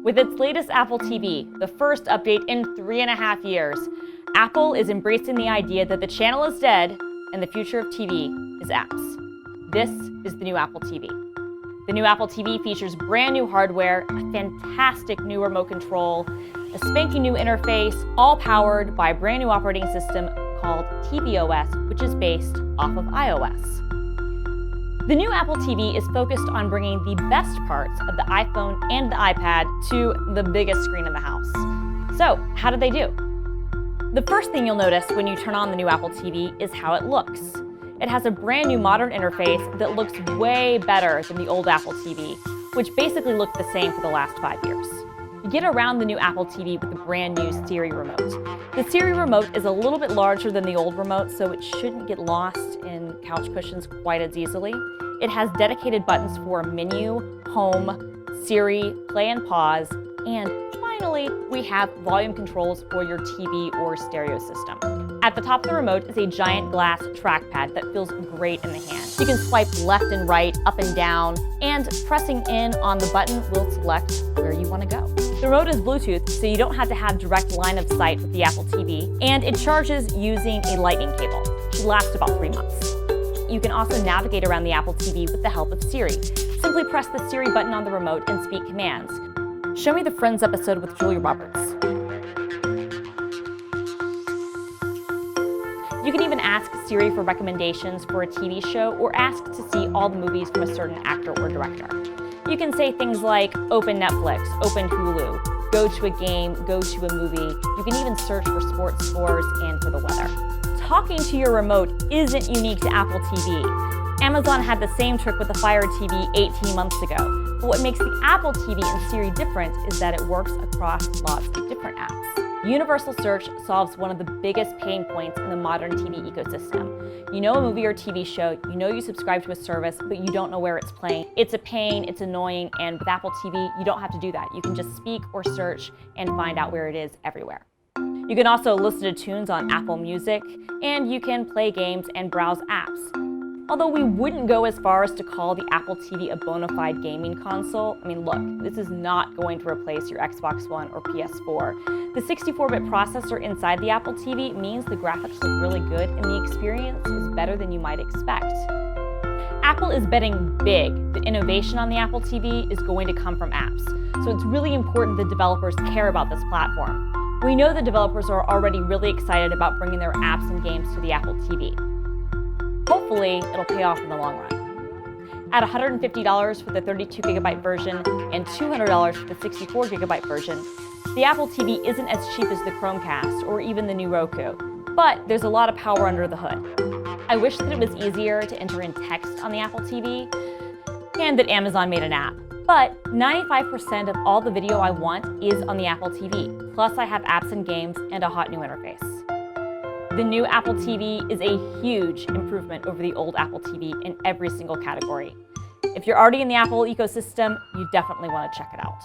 With its latest Apple TV, the first update in 3.5 years, Apple is embracing the idea that the channel is dead and the future of TV is apps. This is the new Apple TV. The new Apple TV features brand new hardware, a fantastic new remote control, a spanking new interface, all powered by a brand new operating system called tvOS, which is based off of iOS. The new Apple TV is focused on bringing the best parts of the iPhone and the iPad to the biggest screen in the house. So, how did they do? The first thing you'll notice when you turn on the new Apple TV is how it looks. It has a brand new modern interface that looks way better than the old Apple TV, which basically looked the same for the last 5 years. You get around the new Apple TV with the brand new Siri remote. The Siri remote is a little bit larger than the old remote, so it shouldn't get lost in couch cushions quite as easily. It has dedicated buttons for menu, home, Siri, play and pause, and finally, we have volume controls for your TV or stereo system. At the top of the remote is a giant glass trackpad that feels great in the hand. You can swipe left and right, up and down, and pressing in on the button will select where you want to go. The remote is Bluetooth, so you don't have to have direct line of sight with the Apple TV, and it charges using a lightning cable. It should last about 3 months. You can also navigate around the Apple TV with the help of Siri. Simply press the Siri button on the remote and speak commands. Show me the Friends episode with Julia Roberts. You can even ask Siri for recommendations for a TV show or ask to see all the movies from a certain actor or director. You can say things like, open Netflix, open Hulu, go to a game, go to a movie. You can even search for sports scores and for the weather. Talking to your remote isn't unique to Apple TV. Amazon had the same trick with the Fire TV 18 months ago. But what makes the Apple TV and Siri different is that it works across lots of different apps. Universal search solves one of the biggest pain points in the modern TV ecosystem. You know a movie or TV show, you know you subscribe to a service, but you don't know where it's playing. It's a pain, it's annoying, and with Apple TV, you don't have to do that. You can just speak or search and find out where it is everywhere. You can also listen to tunes on Apple Music, and you can play games and browse apps. Although we wouldn't go as far as to call the Apple TV a bona fide gaming console. I mean, look, this is not going to replace your Xbox One or PS4. The 64-bit processor inside the Apple TV means the graphics look really good and the experience is better than you might expect. Apple is betting big that innovation on the Apple TV is going to come from apps. So it's really important that developers care about this platform. We know the developers are already really excited about bringing their apps and games to the Apple TV. Hopefully, it'll pay off in the long run. At $150 for the 32GB version and $200 for the 64GB version, the Apple TV isn't as cheap as the Chromecast or even the new Roku, but there's a lot of power under the hood. I wish that it was easier to enter in text on the Apple TV and that Amazon made an app, but 95% of all the video I want is on the Apple TV, plus I have apps and games and a hot new interface. The new Apple TV is a huge improvement over the old Apple TV in every single category. If you're already in the Apple ecosystem, you definitely want to check it out.